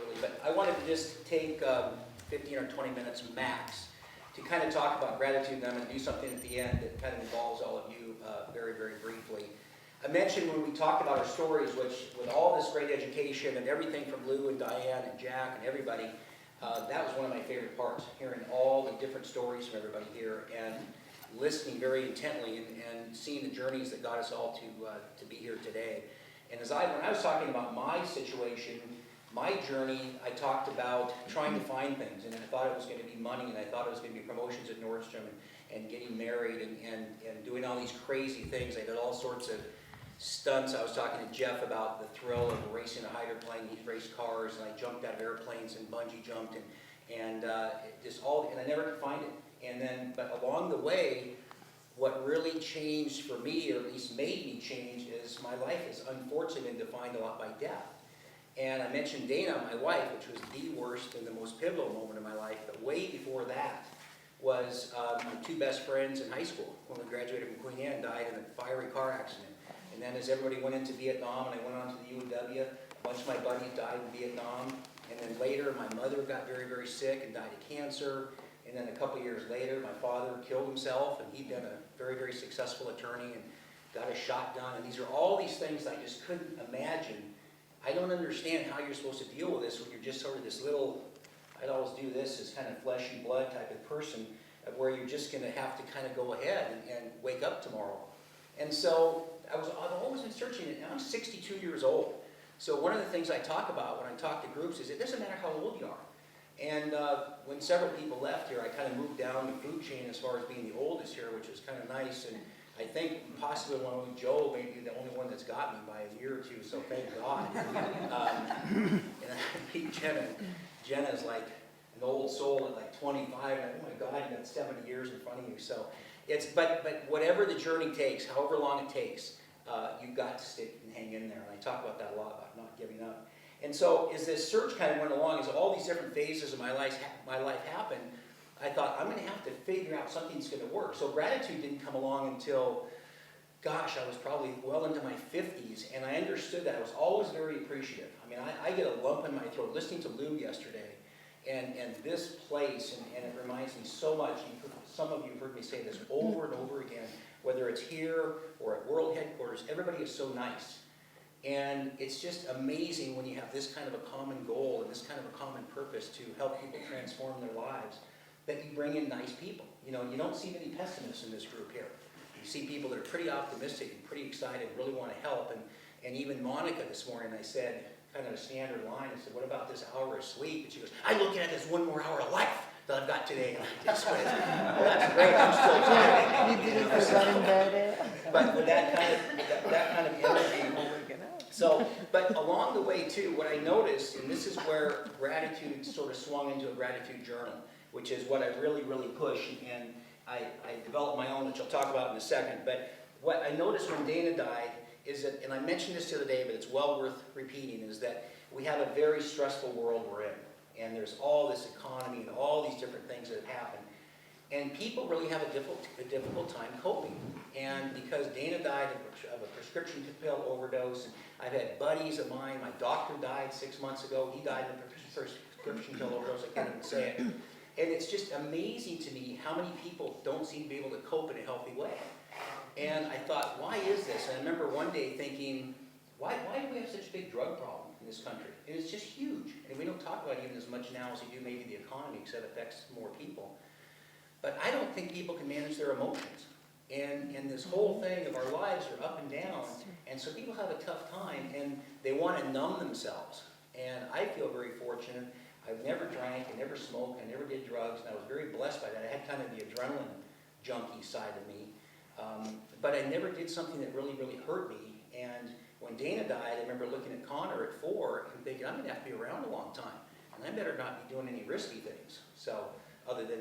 early, but I wanted to just take 15 or 20 minutes max to kind of talk about gratitude, and I'm going to do something at the end that kind of involves all of you very, very briefly. I mentioned when we talked about our stories, which with all this great education and everything from Lou and Diane and Jack and everybody, that was one of my favorite parts, hearing all the different stories from everybody here and listening very intently and seeing the journeys that got us all to be here today. And when I was talking about my situation, my journey, I talked about trying to find things, and I thought it was going to be money, and I thought it was going to be promotions at Nordstrom, and getting married, and doing all these crazy things. I did all sorts of stunts. I was talking to Jeff about the thrill of racing a hydroplane. He raced cars, and I jumped out of airplanes and bungee jumped, and I never could find it. And then, but along the way, what really changed for me, or at least made me change, is my life is unfortunately been defined a lot by death. And I mentioned Dana, my wife, which was the worst and the most pivotal moment of my life. But way before that was my two best friends in high school. When we graduated from Queen Anne, died in a fiery car accident. And then as everybody went into Vietnam, and I went on to the UW, a bunch of my buddies died in Vietnam. And then later, my mother got very, very sick and died of cancer. And then a couple years later, my father killed himself, and he'd been a very, very successful attorney and got a shotgun. And these are all these things I just couldn't imagine. I don't understand how you're supposed to deal with this when you're just sort of this little, I'd always do this as kind of flesh and blood type of person, where you're just going to have to kind of go ahead and wake up tomorrow. And so I've always been searching, and I'm 62 years old. So one of the things I talk about when I talk to groups is it doesn't matter how old you are. And when several people left here, I kind of moved down the food chain as far as being the oldest here, which is kind of nice. And I think possibly one with Joe may be the only one that's got me by a year or two, so thank God. And I meet Jenna. Jenna's like an old soul at like 25, and oh my God, you got 70 years in front of you. So it's, but whatever the journey takes, however long it takes, you've got to stick and hang in there. And I talk about that a lot, about not giving up. And so as this search kind of went along, as all these different phases of my life happened, I thought, I'm going to have to figure out something that's going to work. So gratitude didn't come along until, gosh, I was probably well into my 50s, and I understood that. I was always very appreciative. I mean, I get a lump in my throat listening to Lou yesterday, and this place, and it reminds me so much. Some of you have heard me say this over and over again, whether it's here or at World Headquarters, everybody is so nice. And it's just amazing when you have this kind of a common goal and this kind of a common purpose to help people transform their lives, that you bring in nice people. You know, you don't see many pessimists in this group here. You see people that are pretty optimistic and pretty excited, really want to help. And even Monica this morning, I said, kind of a standard line, I said, what about this hour of sleep? And she goes, I look at it as one more hour of life that I've got today. And I just went, well, that's great, I'm still tired. You didn't forget about it. But with that kind of energy. So, but along the way too, what I noticed, and this is where gratitude sort of swung into a gratitude journal, which is what I really, really push, and I developed my own, which I'll talk about in a second. But what I noticed when Dana died is that, and I mentioned this the other day, but it's well worth repeating, is that we have a very stressful world we're in. And there's all this economy and all these different things that have happened. And people really have a difficult time coping. And because Dana died of a prescription pill overdose, and I've had buddies of mine, my doctor died 6 months ago, he died of a prescription pill overdose, I can't even say it. And it's just amazing to me how many people don't seem to be able to cope in a healthy way. And I thought, why is this? And I remember one day thinking, why do we have such a big drug problem in this country? And it's just huge. And we don't talk about it even as much now as we do maybe the economy, because it affects more people. But I don't think people can manage their emotions. And this whole thing of our lives are up and down. And so people have a tough time, and they want to numb themselves. And I feel very fortunate. I've never drank, I never smoked, I never did drugs, and I was very blessed by that. I had kind of the adrenaline junkie side of me. But I never did something that really, really hurt me. And when Dana died, I remember looking at Connor at 4 and thinking, I'm going to have to be around a long time. And I better not be doing any risky things. So, other than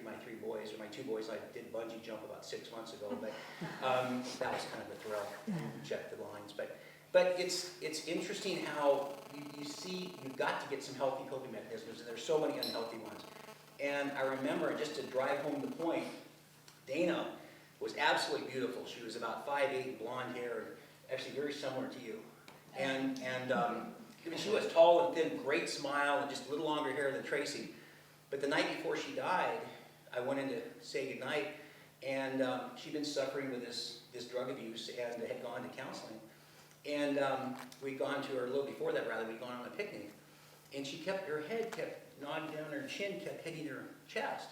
my two boys, I did bungee jump about 6 months ago, but that was kind of a thrill. Check the lines. But it's interesting how you see you've got to get some healthy coping mechanisms, and there's so many unhealthy ones. And I remember, just to drive home the point, Dana was absolutely beautiful. She was about 5'8", blonde hair, actually very similar to you. And I mean, she was tall and thin, great smile, and just a little longer hair than Tracy. But the night before she died, I went in to say goodnight, and she'd been suffering with this drug abuse and had gone to counseling. And we'd gone to her, a little before that rather, we'd gone on a picnic. And she kept, her head kept nodding down, her chin kept hitting her chest.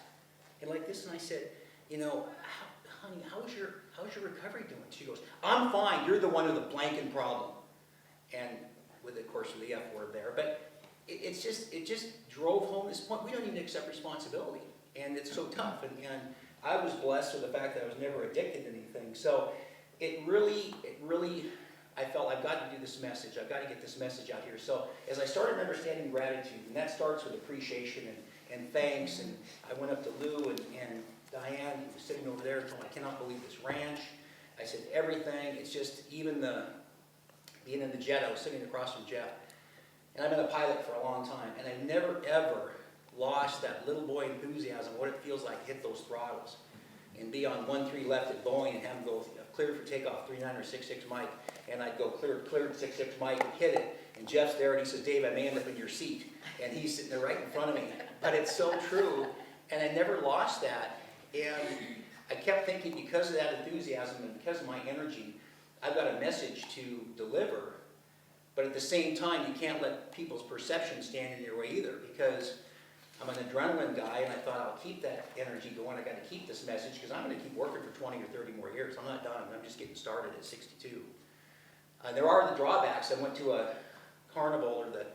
And like this, and I said, you know, honey, how's your recovery doing? She goes, I'm fine, you're the one with the blanking problem. And with, of course, the F word there. But it just drove home this point. We don't even accept responsibility. And it's so tough. And I was blessed with the fact that I was never addicted to anything. So it really, I felt I've got to do this message. I've got to get this message out here. So as I started understanding gratitude, and that starts with appreciation and thanks, and I went up to Lou and Diane, who was sitting over there, and told me, I cannot believe this ranch. I said, everything. It's just even being in the jet, I was sitting across from Jeff. And I've been a pilot for a long time, and I've never, ever lost that little boy enthusiasm, what it feels like to hit those throttles and be on 1-3 left at Boeing and have them go clear for takeoff, 39 or 66 Mike, and I'd go clear 66 Mike and hit it, and Jeff's there and he says, Dave, I may end up in your seat, and he's sitting there right in front of me. But it's so true, and I never lost that, and I kept thinking because of that enthusiasm and because of my energy, I've got a message to deliver, but at the same time, you can't let people's perceptions stand in your way either, because I'm an adrenaline guy, and I thought I'll keep that energy going. I got to keep this message because I'm going to keep working for 20 or 30 more years. I'm not done. I'm just getting started at 62. There are the drawbacks. I went to a carnival or the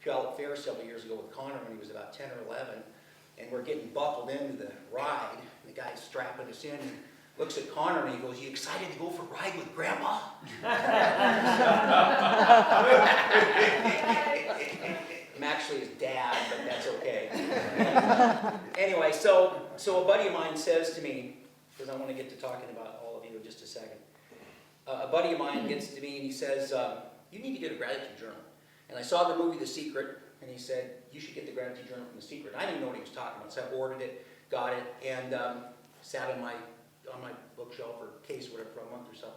Puyallup Fair several years ago with Connor when he was about 10 or 11, and we're getting buckled into the ride. And the guy's strapping us in and looks at Connor and he goes, "You excited to go for a ride with Grandma?" I'm actually his dad, but that's okay. Anyway, so a buddy of mine says to me, because I want to get to talking about all of you in just a second. A buddy of mine gets to me and he says, you need to get a gratitude journal. And I saw the movie The Secret, and he said, you should get the gratitude journal from The Secret. I didn't know what he was talking about, so I ordered it, got it, and sat on my bookshelf or case, whatever, for a month or so.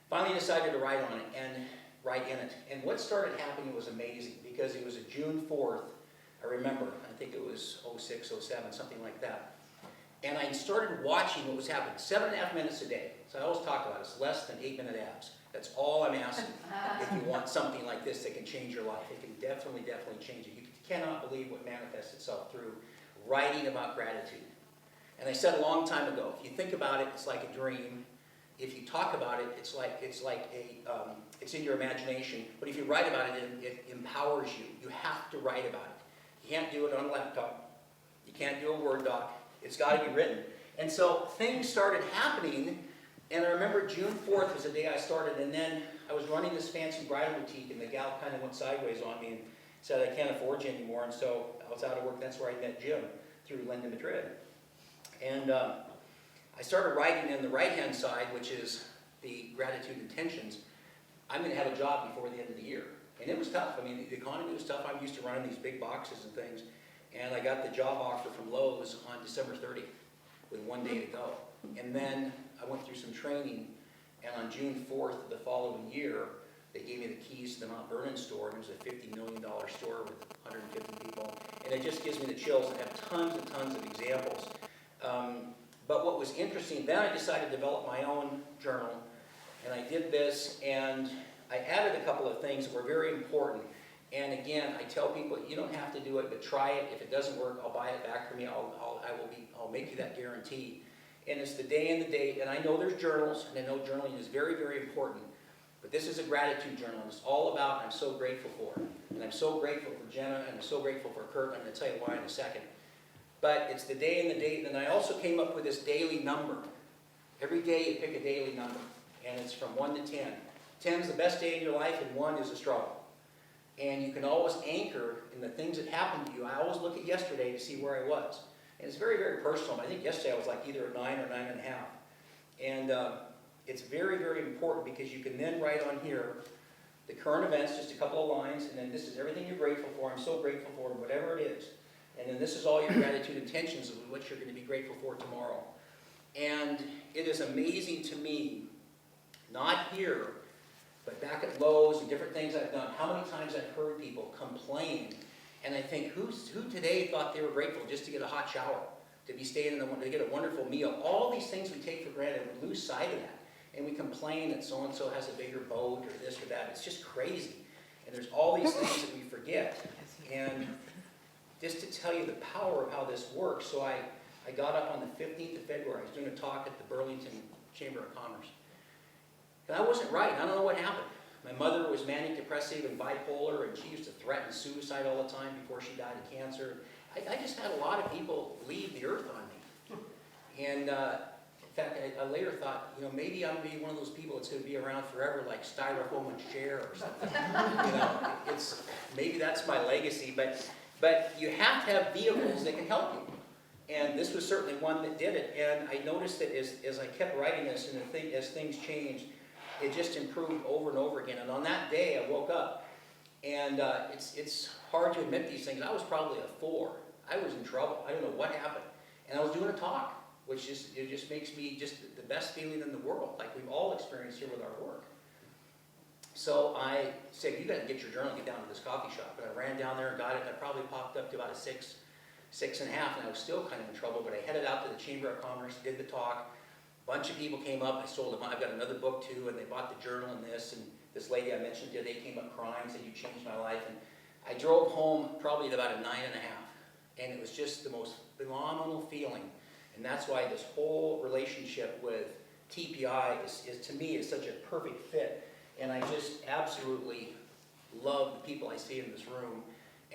Finally decided to write on it and write in it. And what started happening was amazing, because it was a June 4th, I remember, I think it was 06, 07, something like that. And I started watching what was happening, 7.5 minutes a day. So I always talk about it, it's less than 8-minute abs. That's all I'm asking if you want something like this that can change your life. It can definitely change it. You cannot believe what manifests itself through writing about gratitude. And I said a long time ago, if you think about it, it's like a dream. If you talk about it, it's in your imagination. But if you write about it, it empowers you. You have to write about it. You can't do it on a laptop. You can't do a Word doc. It's got to be written. And so things started happening, and I remember June 4th was the day I started, and then I was running this fancy bridal boutique, and the gal kind of went sideways on me and said, I can't afford you anymore, and so I was out of work. That's where I met Jim, through Linda Madrid. And I started writing in the right-hand side, which is the gratitude intentions. I'm going to have a job before the end of the year. And it was tough. I mean, the economy was tough. I'm used to running these big boxes and things. And I got the job offer from Lowe's on December 30th with 1 day to go. And then I went through some training, and on June 4th of the following year, they gave me the keys to the Mount Vernon store, and it was a $50 million store with 150 people. And it just gives me the chills. I have tons and tons of examples. But what was interesting, then I decided to develop my own journal, and I did this, and I added a couple of things that were very important. And again, I tell people, you don't have to do it, but try it. If it doesn't work, I'll buy it back from you. I'll make you that guarantee. And it's the day and the date. And I know there's journals, and I know journaling is very, very important. But this is a gratitude journal. It's all about I'm so grateful for. And I'm so grateful for Jenna, and I'm so grateful for Kurt. I'm going to tell you why in a second. But it's the day and the date. And I also came up with this daily number. Every day you pick a daily number. And it's from 1 to 10. 10 is the best day in your life, and 1 is a struggle. And you can always anchor in the things that happened to you. I always look at yesterday to see where I was. And it's very, very personal. I think yesterday I was like either a 9 or 9.5. And it's very, very important, because you can then write on here the current events, just a couple of lines, and then this is everything you're grateful for. I'm so grateful for whatever it is. And then this is all your gratitude intentions of what you're going to be grateful for tomorrow. And it is amazing to me, not here, But back at Lowe's and different things I've done, how many times I've heard people complain, and I think, who today thought they were grateful just to get a hot shower, to be staying in to get a wonderful meal? All these things we take for granted, we lose sight of that. And we complain that so-and-so has a bigger boat or this or that. It's just crazy. And there's all these things that we forget. And just to tell you the power of how this works, so I got up on the 15th of February. I was doing a talk at the Burlington Chamber of Commerce. And I wasn't right. I don't know what happened. My mother was manic depressive and bipolar, and she used to threaten suicide all the time before she died of cancer. I just had a lot of people leave the earth on me. And in fact, I later thought, maybe I'm going to be one of those people that's going to be around forever, like Styrofoam and Cher or something. Maybe that's my legacy. But you have to have vehicles that can help you. And this was certainly one that did it. And I noticed that as I kept writing this, and as things changed, it just improved over and over again. And on that day, I woke up, and it's hard to admit these things. I was probably a 4. I was in trouble. I don't know what happened. And I was doing a talk, which just makes me just the best feeling in the world, like we've all experienced here with our work. So I said, you got to get your journal, get down to this coffee shop. And I ran down there and got it. And I probably popped up to about a 6.5, and I was still kind of in trouble. But I headed out to the Chamber of Commerce, did the talk. A bunch of people came up. I sold them. I've got another book too, and they bought the journal and this. And this lady I mentioned today came up crying, said, you changed my life. And I drove home probably at about a 9.5. And it was just the most phenomenal feeling. And that's why this whole relationship with TPI is to me, is such a perfect fit. And I just absolutely love the people I see in this room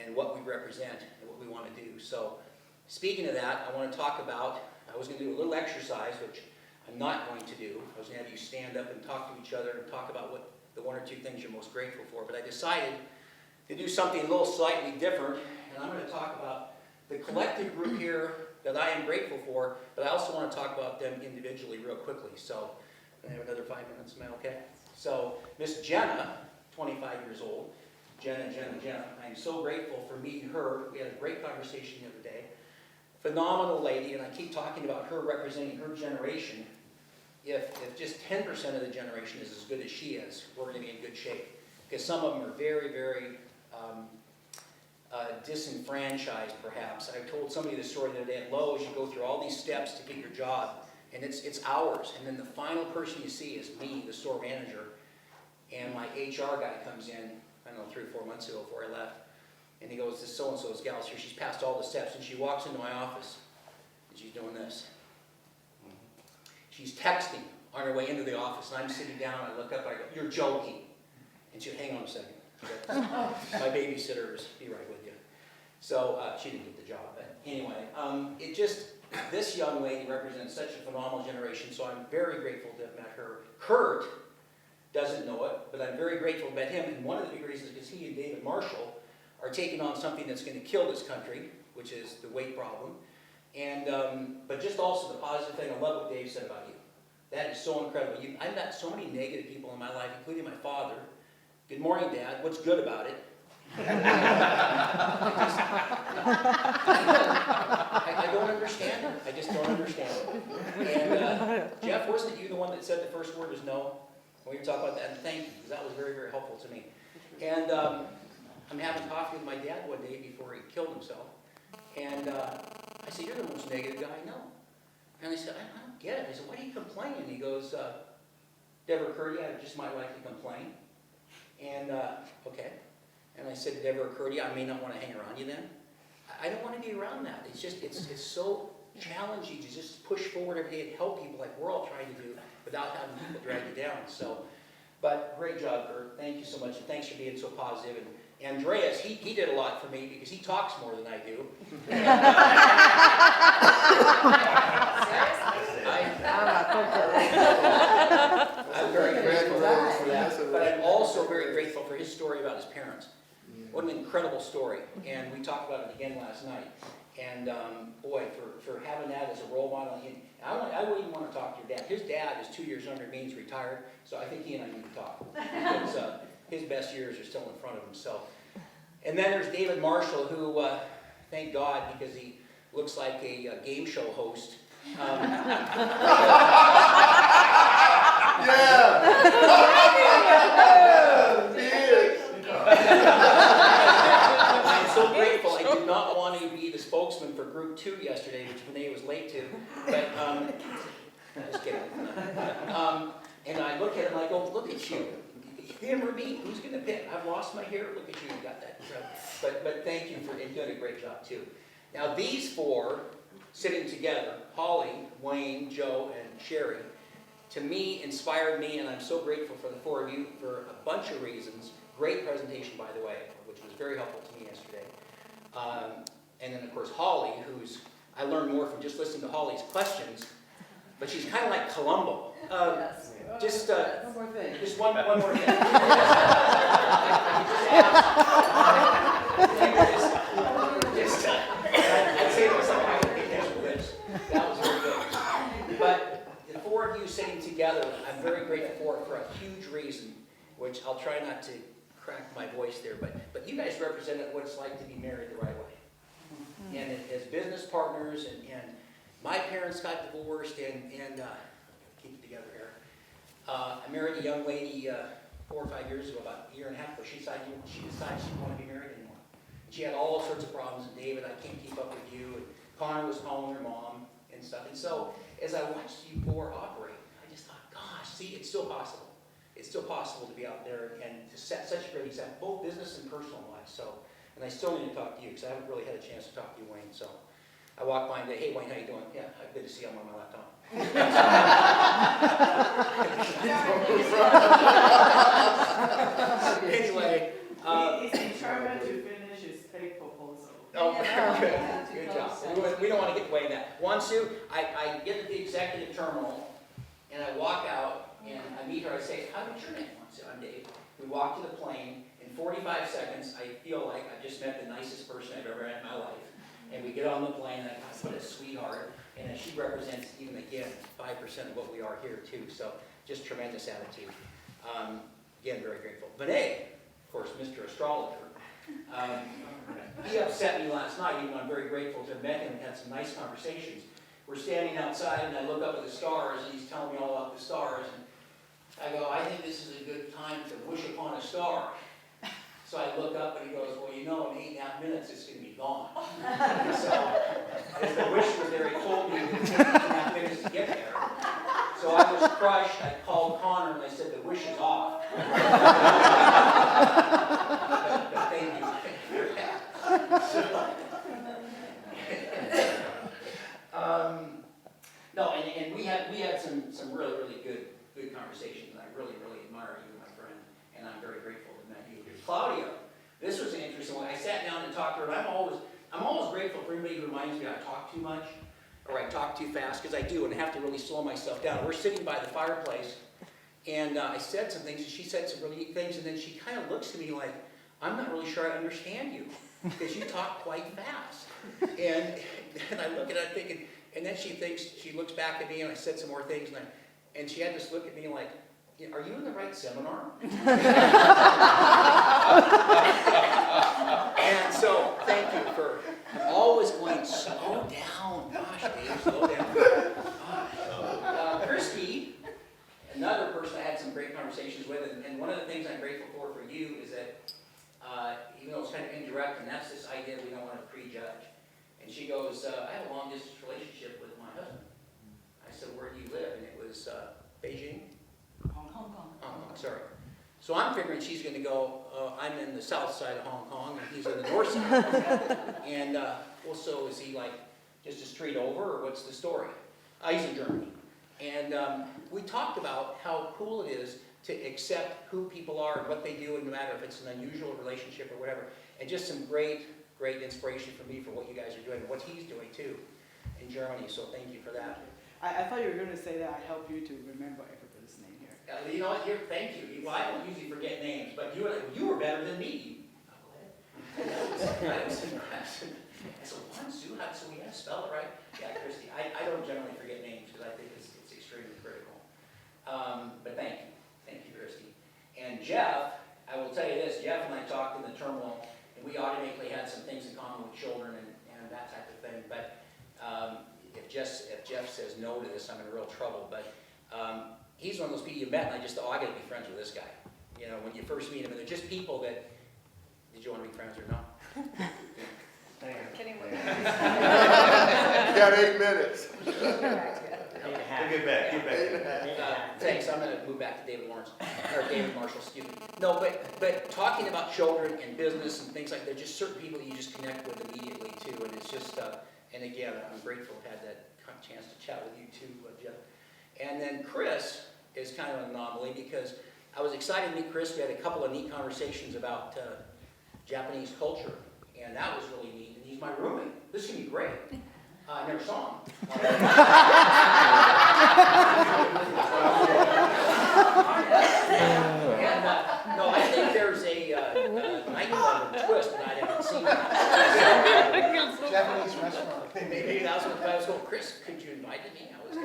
and what we represent and what we want to do. So speaking of that, I want to talk about, I was going to do a little exercise, which I'm not going to do. I was going to have you stand up and talk to each other and talk about what the 1 or 2 things you're most grateful for. But I decided to do something a little slightly different, and I'm going to talk about the collective group here that I am grateful for, but I also want to talk about them individually real quickly. So I have another 5 minutes. Am I okay? So Miss Jenna, 25 years old, Jenna, I'm so grateful for meeting her. We had a great conversation the other day. Phenomenal lady, and I keep talking about her representing her generation. If just 10% of the generation is as good as she is, we're going to be in good shape. Because some of them are very, very disenfranchised, perhaps. I told somebody this story the other day at Lowe's. You go through all these steps to get your job, and it's hours. And then the final person you see is me, the store manager. And my HR guy comes in, I don't know, 3 or 4 months ago before I left. And he goes, this so-and-so's gal's here. She's passed all the steps. And she walks into my office, and she's doing this. She's texting on her way into the office. And I'm sitting down, and I look up, and I go, you're joking. And she goes, hang on a second. My babysitter is be right with you. So she didn't get the job. But anyway, this young lady represents such a phenomenal generation. So I'm very grateful to have met her. Kurt doesn't know it, but I'm very grateful to have met him. And one of the big reasons is because he and David Marshall are taking on something that's going to kill this country, which is the weight problem. And but just also the positive thing. I love what Dave said about you. That is so incredible. I've met so many negative people in my life, including my father. Good morning, Dad. What's good about it? I don't understand it. I just don't understand it. And Jeff, wasn't you the one that said the first word was no? When you talk about that, and thank you, because that was very, very helpful to me. And I'm having coffee with my dad one day before he killed himself. And I said, you're the most negative guy I know. And I said, I don't get it. I said, why do you complain? And he goes, never occurred to you, I just might like to complain. And, okay. And I said, did it ever occur to you, I may not want to hang around you then? I don't want to be around that. It's just, it's so challenging to just push forward every day and help people like we're all trying to do without having people drag you down. So, but great job, Kurt. Thank you so much. And thanks for being so positive. And Andreas, he did a lot for me because he talks more than I do. I'm very grateful for that. But I'm also very grateful for his story about his parents. What an incredible story. And we talked about it again last night. And boy, for having that as a role model, I wouldn't even want to talk to your dad. His dad is 2 years younger than me, he's retired, so I think he and I need to talk. Because his best years are still in front of him. So. And then there's David Marshall, who, thank God, because he looks like a game show host. Yeah! 2 yesterday, which Renee was late to, but, just kidding. And I look at him, I go, look at you. Him or me, who's gonna pick? I've lost my hair, look at you, you got that. But thank you for doing a great job too. Now these 4 sitting together, Holly, Wayne, Joe, and Sherry, to me, inspired me, and I'm so grateful for the 4 of you for a bunch of reasons. Great presentation, by the way, which was very helpful to me yesterday. And then, of course, Holly, I learned more from just listening to Holly's questions, but she's kind of like Columbo. Just one more thing. Just one more thing. I'd say there was something I would think this. That was very good. But the 4 of you sitting together, I'm very grateful for a huge reason, which I'll try not to crack my voice there, but you guys represented what it's like to be married the right way. And as business partners, and my parents got divorced, and keep it together here. I married a young lady 4 or 5 years ago, about a year and a half ago. She decided she didn't want to be married anymore. She had all sorts of problems, and David, I can't keep up with you, and Connor was calling her mom and stuff. And so, as I watched you 4 operate, I just thought, gosh, see, it's still possible. It's still possible to be out there and to set such a great example, both business and personal life. So, and I still need to talk to you, because I haven't really had a chance to talk to you, Wayne. So, I walked by and said, hey, Wayne, how you doing? Yeah, good to see you. I'm on my laptop. Anyway. He's determined to finish his pay proposal. Oh, good job. We don't want to get away in that. Wansu, I get to the executive terminal, and I walk out, and I meet her. I say, what's your name? Wansu, I'm Dave. We walk to the plane. In 45 seconds, I feel like I just met the nicest person I've ever met in my life. And we get on the plane, and I thought, what a sweetheart. And she represents, even again, 5% of what we are here, too. So just tremendous attitude. Again, very grateful. Vinay, of course, Mr. Astrologer. He upset me last night, even though I'm very grateful to have met him and had some nice conversations. We're standing outside, and I look up at the stars, and he's telling me all about the stars. And I go, I think this is a good time to wish upon a star. So I look up, and he goes, well, you know, in 8.5 minutes, it's going to be gone. So as the wish was there, he told me it would take 8.5 minutes to get there. So I was crushed. I called Connor, and I said, the wish is off. But thank you for that. So, no, and we had some really, really good conversations, and I really, really admire you, my friend, and I'm very grateful to met you. Claudia, this was an interesting one. I sat down and talked to her, and I'm always grateful for anybody who reminds me I talk too much, or I talk too fast, because I do, and I have to really slow myself down. We're sitting by the fireplace, and I said some things, and she said some really neat things, and then she kind of looks at me like, I'm not really sure I understand you, because you talk quite fast. And I look at her thinking, and then she looks back at me, and I said some more things, and she had this look at me like, are you in the right seminar? And so, thank you for always going, slow down. Gosh, Dave, slow down. Christy, another person I had some great conversations with, and one of the things I'm grateful for you is that, even though it's kind of indirect, and that's this idea we don't want to prejudge. And she goes, I have a long-distance relationship with my husband. I said, where do you live? And it was Beijing? Hong Kong. Sorry. So I'm figuring she's going to go, I'm in the south side of Hong Kong, and he's in the north side. And, well, so is he like just a street over, or what's the story? He's in Germany. And we talked about how cool it is to accept who people are and what they do, and no matter if it's an unusual relationship or whatever. And just some great inspiration for me for what you guys are doing, and what he's doing, too, in Germany. So thank you for that. I thought you were going to say that I help you to remember everybody's name here. You know what? Here, thank you. Well, I don't usually forget names, but you were better than me. I was impressed. I said, Wansu, so we have to spell it right? Yeah, Christy. I don't generally forget names because I think it's extremely critical. But thank you. Thank you, Christy. And Jeff, I will tell you this, Jeff and I talked in the terminal, and we automatically had some things in common with children and that type of thing. But if Jeff says no to this, I'm in real trouble. But he's one of those people you met, and I just thought, I got to be friends with this guy. You know, when you first meet him, and they're just people that, did you want to be friends or not? Kidding with got 8 minutes. Get back. Thanks, I'm gonna move back to David Lawrence, or David Marshall, excuse me. No, but talking about children and business and things like that, just certain people you just connect with immediately too, and it's just, and again, I'm grateful to have that chance to chat with you too, Jeff. And then Chris is kind of an anomaly because I was excited to meet Chris. We had a couple of neat conversations about Japanese culture, and that was really neat, and he's my roommate. This is gonna be great. I never saw him. No, I think there's a nightclub in Twist, but I haven't seen it. Japanese restaurant. Maybe that was what I was going, Chris, could you invite me? I was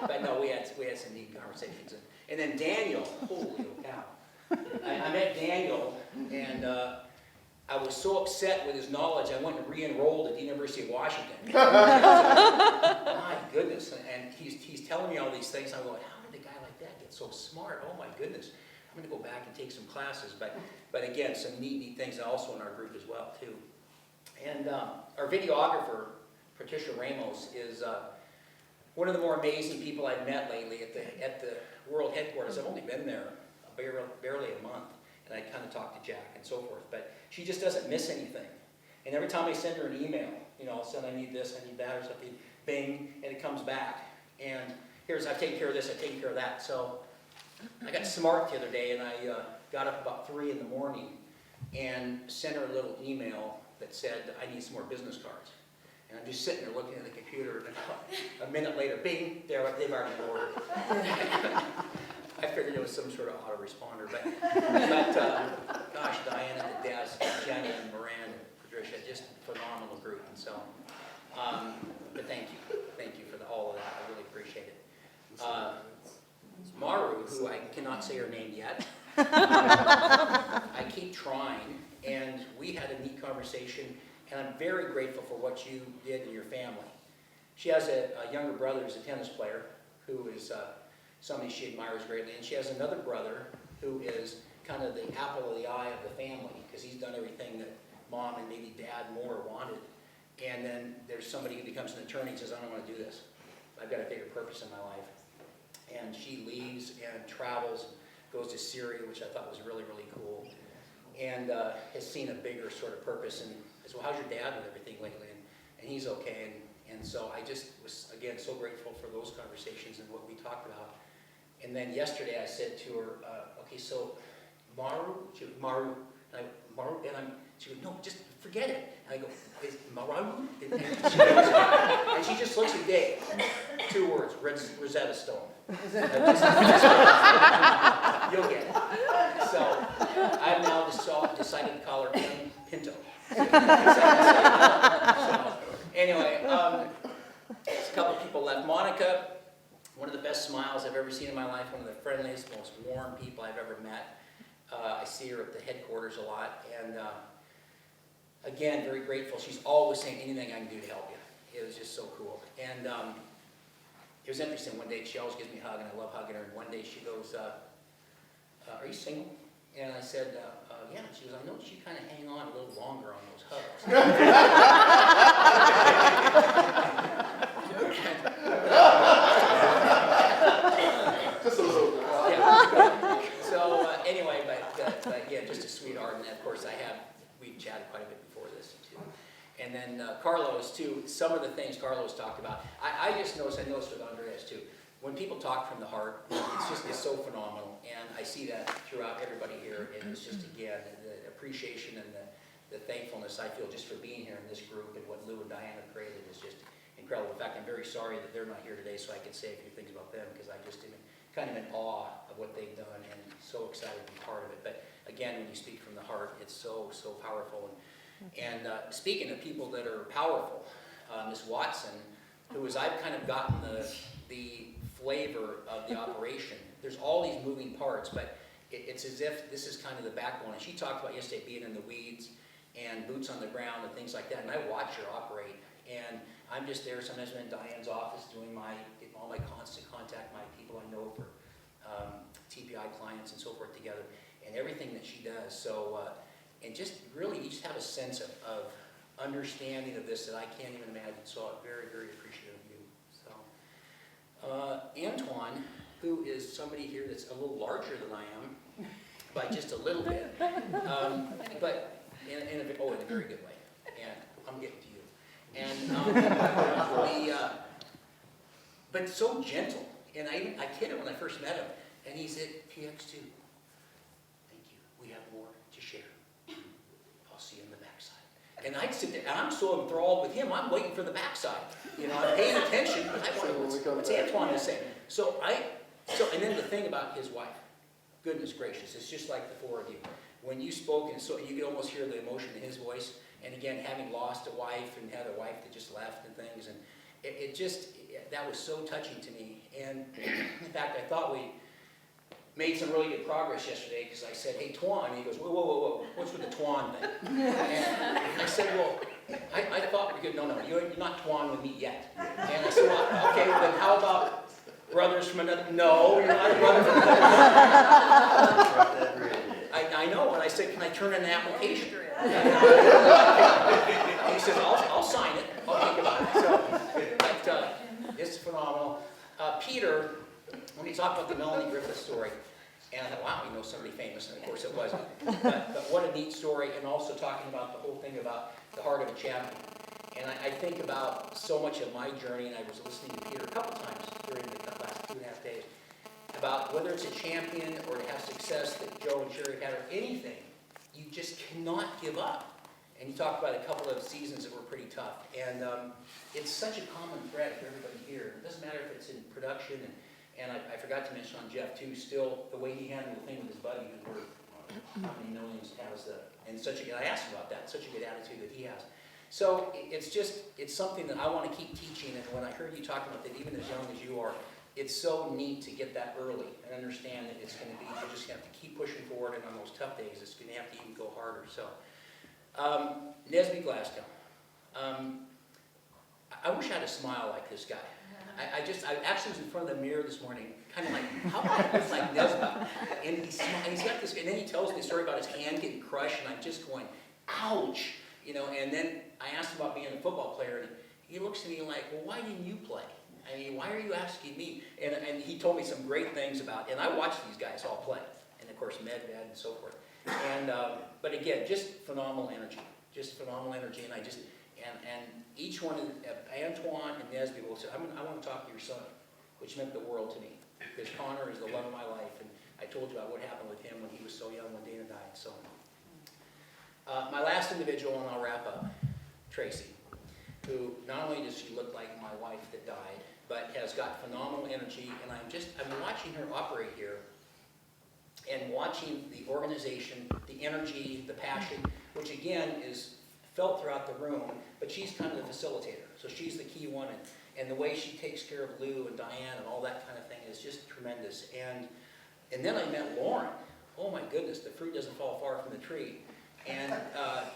but no, we had some neat conversations. And then Daniel, holy cow. I met Daniel, and I was so upset with his knowledge, I went and re-enrolled at the University of Washington. My goodness, and he's telling me all these things. I'm going, how did a guy like that get so smart? Oh my goodness. I'm going to go back and take some classes. But again, some neat things also in our group as well, too. And our videographer, Patricia Ramos, is one of the more amazing people I've met lately at the world headquarters. I've only been there barely a month, and I kind of talked to Jack and so forth. But she just doesn't miss anything. And every time I send her an email, I'll send, I need this, I need that, or something, bing, and it comes back. And I've taken care of this, I've taken care of that. So I got smart the other day, and I got up about 3 in the morning and sent her a little email that said, I need some more business cards. And I'm just sitting there looking at the computer, and a minute later, bing, they've already ordered. I figured it was some sort of autoresponder, but gosh, Diane at the desk, Jenny and Moran and Patricia, just a phenomenal group. And so, but thank you for all of that. I really appreciate it. Maru, who I cannot say her name yet, I keep trying, and we had a neat conversation, and I'm very grateful for what you did in your family. She has a younger brother who's a tennis player, who is somebody she admires greatly, and she has another brother who is kind of the apple of the eye of the family, because he's done everything that mom and maybe dad more wanted. And then there's somebody who becomes an attorney and says, I don't want to do this. I've got a bigger purpose in my life. And she leaves and travels, goes to Syria, which I thought was really, really cool, and has seen a bigger sort of purpose. And I said, well, how's your dad with everything lately? And he's okay. And so I just was, again, so grateful for those conversations and what we talked about. And then yesterday I said to her, okay, so Maru, she goes, no, just forget it. And I go, is Maru? And she just looks at Dave. 2 words, Rosetta Stone. You'll get it. So I've now decided to call her Pinto. So anyway, there's a couple of people left. Monica, one of the best smiles I've ever seen in my life, one of the friendliest, most warm people I've ever met. I see her at the headquarters a lot, and again, very grateful. She's always saying anything I can do to help you. It was just so cool. And it was interesting. One day, she always gives me a hug, and I love hugging her. And one day she goes, are you single? And I said, yeah. And she goes, I noticed you kind of hang on a little longer on those hugs. Just a little bit. Yeah. So anyway, but again, just a sweetheart. And of course, we've chatted quite a bit before this too. And then Carlos too. Some of the things Carlos talked about, I just noticed. I noticed with Andreas too. When people talk from the heart, it's so phenomenal, and I see that throughout everybody here. And it's just again the appreciation and the thankfulness I feel just for being here in this group, and what Lou and Diana created is just incredible. In fact, I'm very sorry that they're not here today, so I can say a few things about them, because I just am kind of in awe of what they've done, and so excited to be part of it. But again, when you speak from the heart, it's so powerful. And speaking of people that are powerful, Miss Watson, who is, I've kind of gotten the flavor of the operation. There's all these moving parts, but it's as if this is kind of the backbone. And she talked about yesterday being in the weeds and boots on the ground and things like that. And I watch her operate, and I'm just there. Sometimes I'm in Diane's office doing all my constant contact, my people I know for TPI clients and so forth together, and everything that she does. So, and just really, you just have a sense of understanding of this that I can't even imagine. So I'm very, very appreciative of you. So, Antoine, who is somebody here that's a little larger than I am, by just a little bit, but in a very good way. And I'm getting to you. And but so gentle. And I kid him when I first met him, and he's at PX2. Thank you. We have more to share. I'll see you on the backside. And I'd sit there, and I'm so enthralled with him, I'm waiting for the backside. You know, I'm paying attention. I wonder what's Antoine to say. And then the thing about his wife, goodness gracious, it's just like the four of you. When you spoke, and so you could almost hear the emotion in his voice. And again, having lost a wife and had a wife that just left and things, and that was so touching to me. And in fact, I thought we made some really good progress yesterday because I said, "Hey, Twan," and he goes, "Whoa, whoa, whoa, whoa, what's with the Twan thing?" And I said, "Well, I thought we could, no, you're not Twan with me yet." And I said, "Well, okay, well, then how about brothers from another?" "No, you're not a brother from another." I know, and I said, "Can I turn in an application?" And he says, I'll sign it. I'll think about it. So, but it's phenomenal. Peter, when he talked about the Melanie Griffith story, and I thought, wow, he knows somebody famous, and of course it wasn't. But what a neat story, and also talking about the whole thing about the heart of a champion. And I think about so much of my journey, and I was listening to Peter a couple times during the last 2.5 days, about whether it's a champion or to have success that Joe and Sherry had, or anything, you just cannot give up. And you talked about a couple of seasons that were pretty tough. And it's such a common thread for everybody here. It doesn't matter if it's in production, and I forgot to mention on Jeff too, still the way he handled the thing with his buddy, who's worth how many millions has and I asked him about that, such a good attitude that he has. So it's something that I want to keep teaching, and when I heard you talking about that, even as young as you are, it's so neat to get that early and understand that it's going to be, you're just going to have to keep pushing forward, and on those tough days, it's going to have to even go harder. So, Nesby Glasgow. I wish I had a smile like this guy. I actually was in front of the mirror this morning, kind of like, how can I look like Nesby? And he's got this, and then he tells me a story about his hand getting crushed, and I'm just going, ouch, you know. And then I asked him about being a football player, and he looks at me like, well, why didn't you play? I mean, why are you asking me? And he told me some great things about, and I watched these guys all play, and of course Medved and so forth. And but again, just phenomenal energy, and and each one of Antoine and Nesby will say, I want to talk to your son, which meant the world to me, because Connor is the love of my life, and I told you about what happened with him when he was so young when Dana died. So my last individual, and I'll wrap up, Tracy, who not only does she look like my wife that died, but has got phenomenal energy, and I'm watching her operate here, and watching the organization, the energy, the passion, which again is felt throughout the room, but she's kind of the facilitator, so she's the key one, and the way she takes care of Lou and Diane and all that kind of thing is just tremendous. And then I met Lauren. Oh my goodness, the fruit doesn't fall far from the tree. And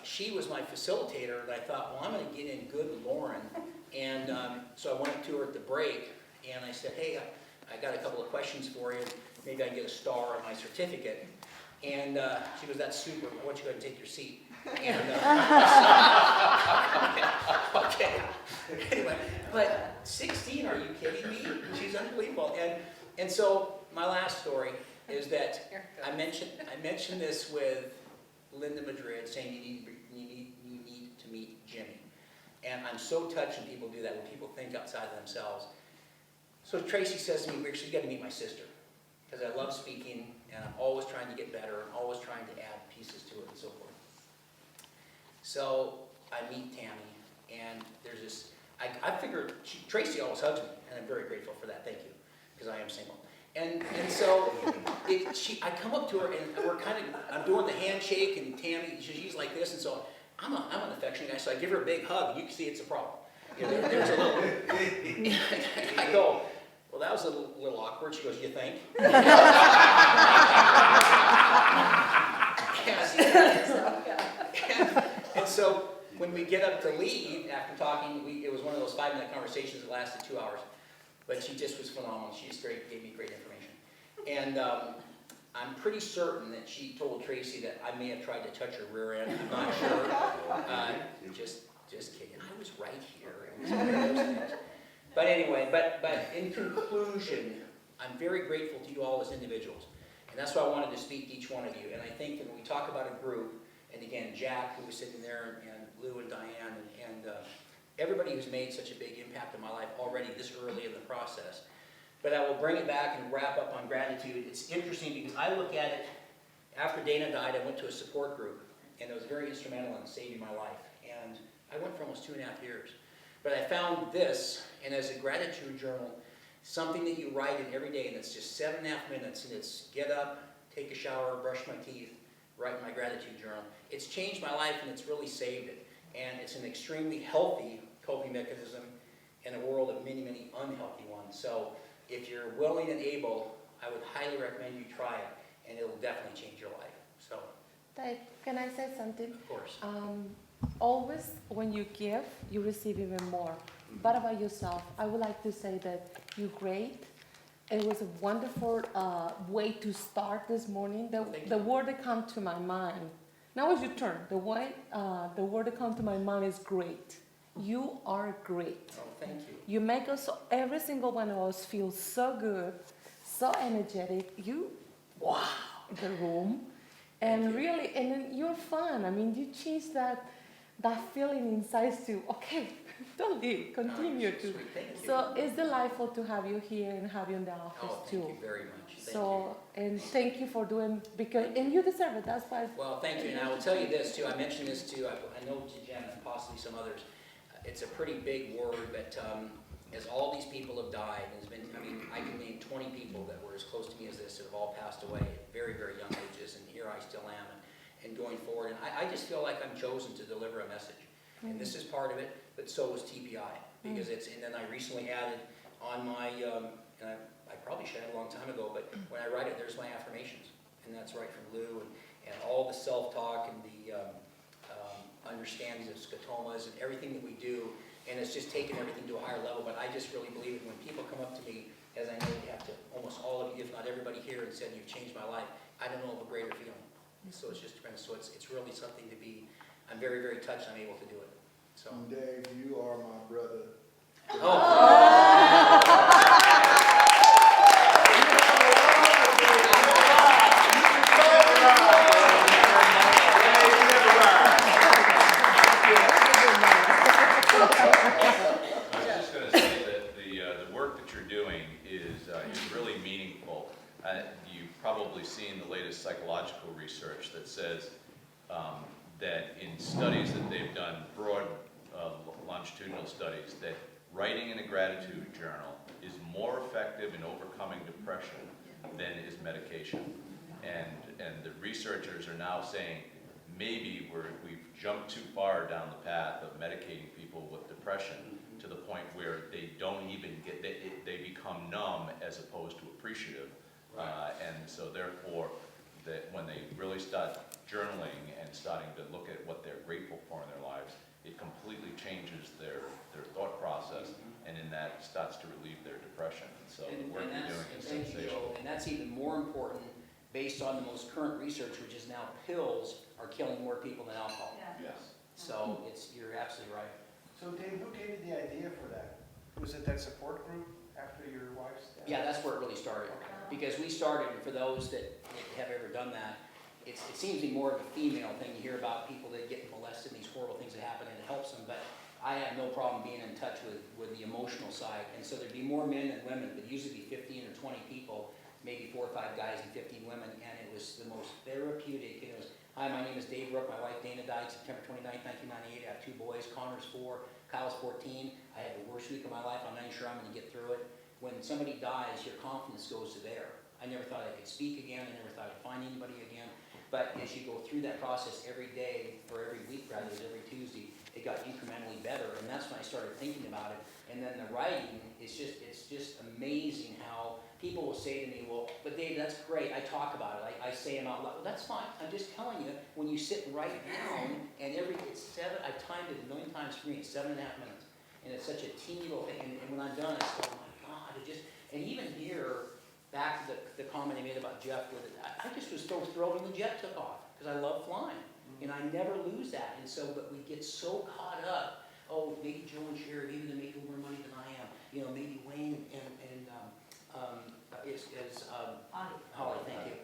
she was my facilitator, and I thought, well, I'm going to get in good with Lauren. And so I went up to her at the break, and I said, hey, I got a couple of questions for you. Maybe I can get a star on my certificate. And she goes, that's super. Why don't you go ahead and take your seat? And okay. Anyway, but 16, are you kidding me? She's unbelievable. And so my last story is that I mentioned this with Linda Madrid, saying you need to meet Jimmy. And I'm so touched when people do that, when people think outside of themselves. So Tracy says to me, Rick, you got to meet my sister, because I love speaking, and I'm always trying to get better, and always trying to add pieces to it and so forth. So I meet Tammy, and there's this, I figured, Tracy always hugs me, and I'm very grateful for that, thank you, because I am single. And so I come up to her, and I'm doing the handshake, and Tammy, she's like this, and so I'm an affectionate guy, so I give her a big hug, and you can see it's a problem. You know, there's a little, I go, well, that was a little awkward. She goes, you think? And so when we get up to leave, after talking, it was one of those 5-minute conversations that lasted 2 hours. But she just was phenomenal. She just gave me great information. And I'm pretty certain that she told Tracy that I may have tried to touch her rear end. I'm not sure. just kidding. I was right here. It was one of those things. But anyway, but in conclusion, I'm very grateful to you all as individuals. And that's why I wanted to speak to each one of you. And I think that when we talk about a group, and again, Jack, who was sitting there, and Lou and Diane, and everybody who's made such a big impact in my life already this early in the process. But I will bring it back and wrap up on gratitude. It's interesting because I look at it, after Dana died, I went to a support group, and it was very instrumental in saving my life. And I went for almost 2.5 years. But I found this, and as a gratitude journal, something that you write in every day, and it's just 7.5 minutes, and it's get up, take a shower, brush my teeth, write my gratitude journal. It's changed my life, and it's really saved it. And it's an extremely healthy coping mechanism in a world of many, many unhealthy ones. So if you're willing and able, I would highly recommend you try it, and it'll definitely change your life. So, Dave, can I say something? of course. Always when you give, you receive even more. But about yourself, I would like to say that you're great. It was a wonderful way to start this morning. The word that comes to my mind, now it's your turn. The word that comes to my mind is great. You are great. Oh, thank you. You make us, every single one of us, feel so good, so energetic. Wow, the room. And really, and then you're fun. I mean, you change that feeling inside to, okay, don't leave, continue to. Sweet. Thank you. So it's delightful to have you here and have you in the office Oh, too. thank you very much. Thank So, and thank you for doing, and you deserve it, that's why. Well, thank you, and I will tell you this too, I mentioned this too, I know to Jen and possibly some others, it's a pretty big word, but as all these people have died, there's been, I mean, I can name 20 people that were as close to me as this that have all passed away at very, very young ages, and here I still am, and going forward, and I just feel like I'm chosen to deliver a message. And this is part of it, but so is TPI, because it's, and then I recently added on my, and I probably should have a long time ago, but when I write it, there's my affirmations, and that's right from Lou, and all the self-talk and the understandings of scotomas and everything that we do, and it's just taken everything to a higher level, but I just really believe that when people come up to me, as I know you have to, almost all of you, if not everybody here, and said, you've changed my life, I don't know of a greater feeling. So it's just tremendous, so it's really something to be, I'm very, very touched I'm able to do it. So. Dave, you are my brother. I was just going to say that the work that you're doing is really meaningful. You've probably seen the latest psychological research that says that in studies that they've done, broad longitudinal studies, that writing in a gratitude journal is more effective in overcoming depression than is medication. And the researchers are now saying maybe we've jumped too far down the path of medicating people with depression to the point where they don't even get, they become numb as opposed to appreciative. And so therefore, that when they really start journaling and starting to look at what they're grateful for in their lives, it completely changes their thought process, and in that starts to relieve their depression. And so the work you're doing is sensational. And that's even more important based on the most current research, which is now pills are killing more people than alcohol. Yes. So you're absolutely right. So Dave, who gave you the idea for that? Was it that support group after your wife's death? Yeah, that's where it really started. Because we started, and for those that have ever done that, it seems to be more of a female thing. You hear about people that get molested and these horrible things that happen, and it helps them. But I have no problem being in touch with the emotional side. And so there'd be more men than women, but usually be 15 or 20 people, maybe 4 or 5 guys and 15 women. And it was the most therapeutic. And it was, hi, my name is Dave Brooke. My wife Dana died September 29th, 1998. I have 2 boys. Connor's 4, Kyle's 14. I had the worst week of my life. I'm not even sure I'm going to get through it. When somebody dies, your confidence goes to there. I never thought I could speak again. I never thought I'd find anybody again. But as you go through that process every day, or every week rather, it was every Tuesday, it got incrementally better. And that's when I started thinking about it. And then the writing, it's just amazing how people will say to me, well, but Dave, that's great. I talk about it. I say them out loud. Well, that's fine. I'm just telling you, when you sit right down, and it's 7, I've timed it a million times for me, it's 7.5 minutes. And it's such a teeny little thing. And when I'm done, I say, oh my God, and even here, back to the comment I made about Jeff, I just was so thrilled when the jet took off, because I love flying, and I never lose that. And so, but we get so caught up oh, maybe Joe and Sherry, maybe they make a little more money than I am. You know, maybe Wayne and Holly, thank you.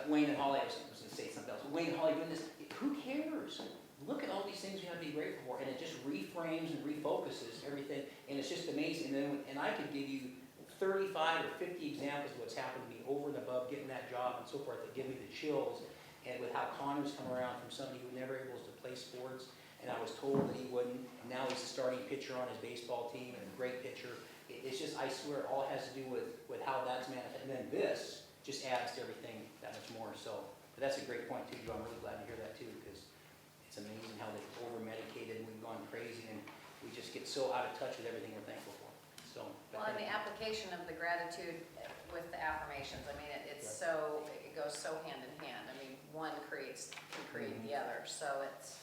Wayne and Holly, I was going to say something else. Wayne and Holly doing this, who cares? Look at all these things you have to be grateful for, and it just reframes and refocuses everything, and it's just amazing. And I could give you 35 or 50 examples of what's happened to me over and above getting that job and so forth that give me the chills, and with how Connor's come around from somebody who never able to play sports, and I was told that he wouldn't, and now he's a starting pitcher on his baseball team, and a great pitcher. It's just, I swear, it all has to do with how that's manifested, and then this just adds to everything that much more. So, but that's a great point too, Joe. I'm really glad to hear that too, because it's amazing how they've over-medicated and we've gone crazy, and we just get so out of touch with everything we're thankful for. So. Well, and the application of the gratitude with the affirmations, I mean, it goes so hand in hand. I mean, one can create the other, so it's,